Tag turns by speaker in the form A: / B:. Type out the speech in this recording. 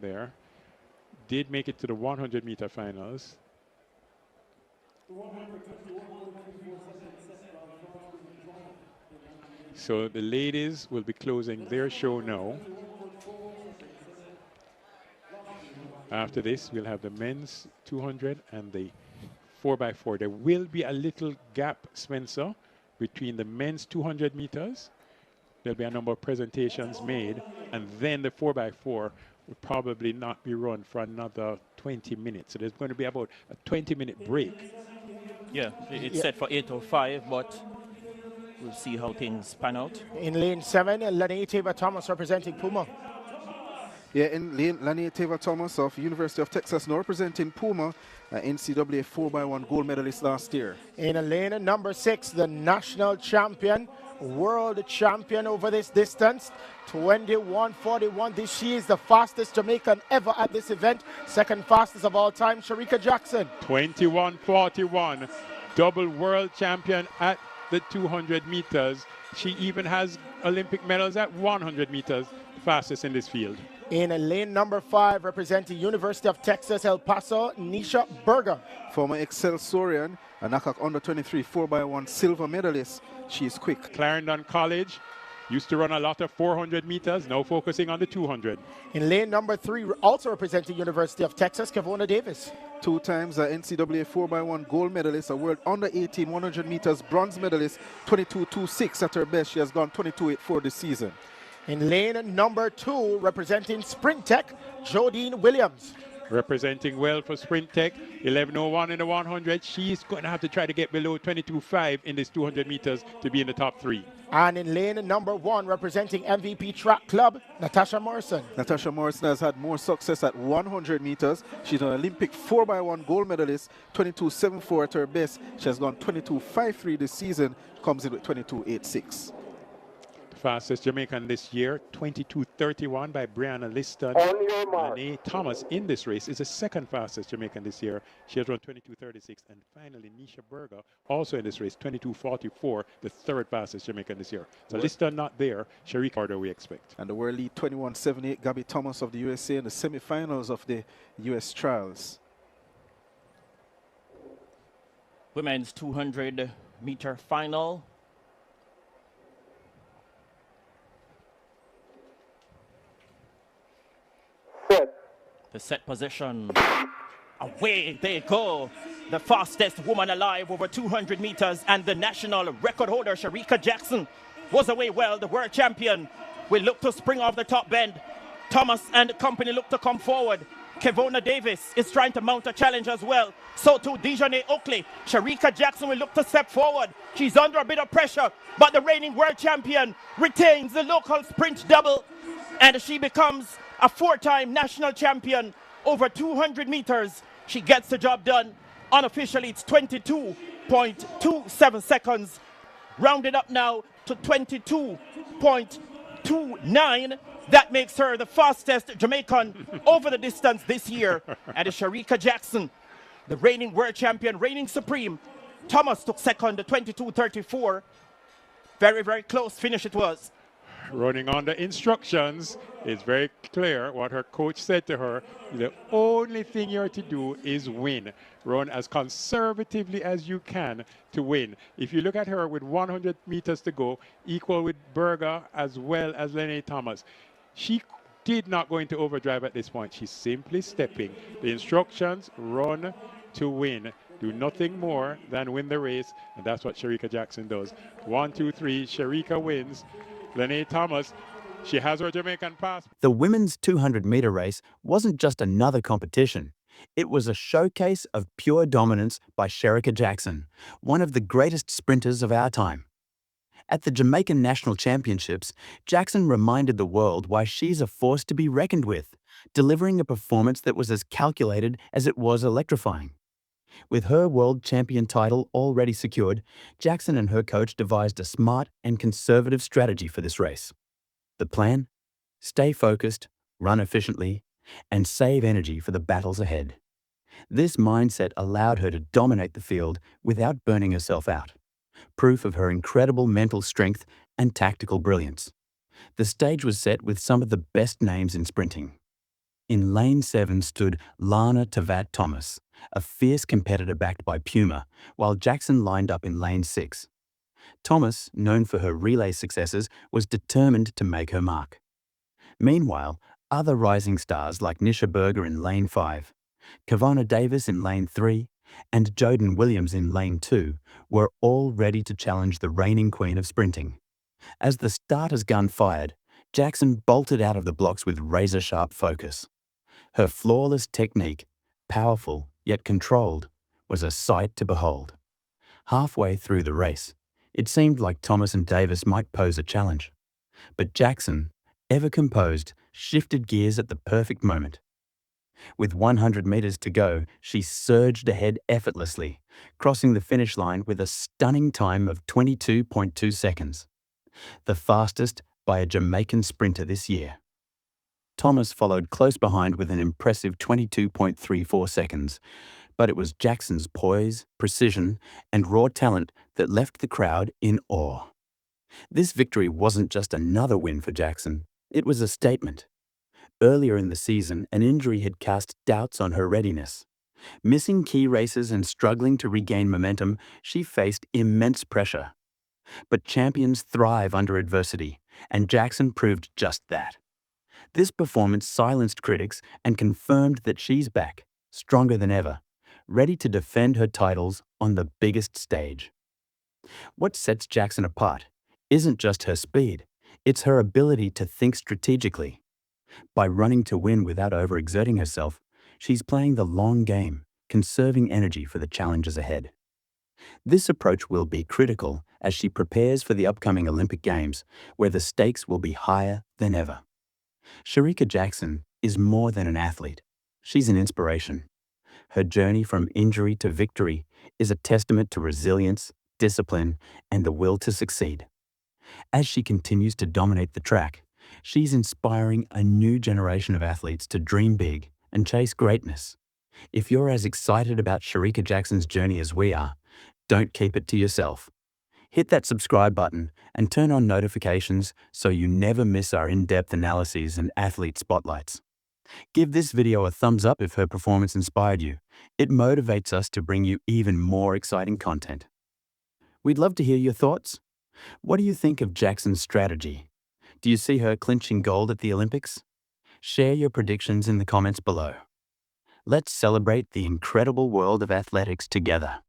A: there. Did make it to the 100-meter finals. So the ladies will be closing their show now. After this, we'll have the men's 200 and the 4x4. There will be a little gap, Spencer, between the men's 200 meters. There'll be a number of presentations made, and then the 4x4 will probably not be run for another 20 minutes. So there's going to be about a 20-minute break.
B: Yeah, it's set for 8:05, but we'll see how things pan out.
C: In lane 7, Lene Taylor-Thomas representing Puma.
D: Yeah, in lane, Lene Taylor-Thomas of University of Texas now representing Puma, NCAA 4x1 gold medalist last year.
C: In lane number 6, the national champion, world champion over this distance, 21:41. She is the fastest Jamaican ever at this event. Second fastest of all time, Shericka Jackson.
A: 21:41, double world champion at the 200 meters. She even has Olympic medals at 100 meters, fastest in this field.
C: In lane number 5, representing University of Texas, El Paso, Nisha Berger.
D: Former Excelsorian, a knockout under 23 4x1 silver medalist. She is quick.
A: Clarendon College, used to run a lot of 400 meters, now focusing on the 200.
C: In lane number 3, also representing University of Texas, Kevona Davis.
D: 2 times a NCAA 4x1 gold medalist, a world under 18 100 meters bronze medalist, 22.26 at her best. She has gone 22.84 this season.
C: In lane number 2, representing Sprint Tech, Jodine Williams.
A: Representing well for Sprint Tech, 11:01 in the 100. She's going to have to try to get below 22.5 in this 200 meters to be in the top 3.
C: And in lane number 1, representing MVP Track Club, Natasha Morrison.
D: Natasha Morrison has had more success at 100 meters. She's an Olympic 4x1 gold medalist, 22.74 at her best. She has gone 22.53 this season, comes in with 22.86.
A: Fastest Jamaican this year, 22:31 by Brianna Liston. Lene Thomas in this race is the second fastest Jamaican this year. She has run 22:36. And finally, Nisha Berger, also in this race, 22:44, the third fastest Jamaican this year. So Liston not there. Shericka order we expect.
D: And the world lead 21.78, Gabby Thomas of the USA in the semifinals of the US trials.
B: Women's 200-meter final. The set position. Away they go. The fastest woman alive over 200 meters, and the national record holder, Shericka Jackson, was away well. The world champion will look to spring off the top bend. Thomas and the company look to come forward. Kevona Davis is trying to mount a challenge as well. So too Dejanay Oakley. Shericka Jackson will look to step forward. She's under a bit of pressure, but the reigning world champion retains the local sprint double, and she becomes a 4-time national champion over 200 meters. She gets the job done. Unofficially, it's 22.27 seconds. Rounded up now to 22.29. That makes her the fastest Jamaican over the distance this year. And it's Shericka Jackson, the reigning world champion, reigning supreme. Thomas took second, the 22.34. Very, very close finish it was.
A: Running on the instructions, it's very clear what her coach said to her. The only thing you're to do is win. Run as conservatively as you can to win. If you look at her with 100 meters to go, equal with Berger as well as Lene Thomas, she did not go into overdrive at this point. She's simply stepping. The instructions, run to win. Do nothing more than win the race, and that's what Shericka Jackson does. 1, 2, 3, Shericka wins. Lene Thomas, she has her Jamaican pass.
E: The women's 200-meter race wasn't just another competition. It was a showcase of pure dominance by Shericka Jackson, one of the greatest sprinters of our time. At the Jamaican National Championships, Jackson reminded the world why she's a force to be reckoned with, delivering a performance that was as calculated as it was electrifying. With her world champion title already secured, Jackson and her coach devised a smart and conservative strategy for this race. The plan? Stay focused, run efficiently, and save energy for the battles ahead. This mindset allowed her to dominate the field without burning herself out, proof of her incredible mental strength and tactical brilliance. The stage was set with some of the best names in sprinting. In lane 7 stood Lana Tavad Thomas, a fierce competitor backed by Puma, while Jackson lined up in lane 6. Thomas, known for her relay successes, was determined to make her mark. Meanwhile, other rising stars like Nisha Berger in lane 5, Kavana Davis in lane 3, and Joden Williams in lane 2 were all ready to challenge the reigning queen of sprinting. As the starter's gun fired, Jackson bolted out of the blocks with razor-sharp focus. Her flawless technique, powerful yet controlled, was a sight to behold. Halfway through the race, it seemed like Thomas and Davis might pose a challenge. But Jackson, ever composed, shifted gears at the perfect moment. With 100 meters to go, she surged ahead effortlessly, crossing the finish line with a stunning time of 22.2 seconds, the fastest by a Jamaican sprinter this year. Thomas followed close behind with an impressive 22.34 seconds, but it was Jackson's poise, precision, and raw talent that left the crowd in awe. This victory wasn't just another win for Jackson, it was a statement. Earlier in the season, an injury had cast doubts on her readiness. Missing key races and struggling to regain momentum, she faced immense pressure. But champions thrive under adversity, and Jackson proved just that. This performance silenced critics and confirmed that she's back, stronger than ever, ready to defend her titles on the biggest stage. What sets Jackson apart isn't just her speed, it's her ability to think strategically. By running to win without overexerting herself, she's playing the long game, conserving energy for the challenges ahead. This approach will be critical as she prepares for the upcoming Olympic Games, where the stakes will be higher than ever. Shericka Jackson is more than an athlete. She's an inspiration. Her journey from injury to victory is a testament to resilience, discipline, and the will to succeed. As she continues to dominate the track, she's inspiring a new generation of athletes to dream big and chase greatness. If you're as excited about Shericka Jackson's journey as we are, don't keep it to yourself. Hit that subscribe button and turn on notifications so you never miss our in-depth analyses and athlete spotlights. Give this video a thumbs up if her performance inspired you. It motivates us to bring you even more exciting content. We'd love to hear your thoughts. What do you think of Jackson's strategy? Do you see her clinching gold at the Olympics? Share your predictions in the comments below. Let's celebrate the incredible world of athletics together.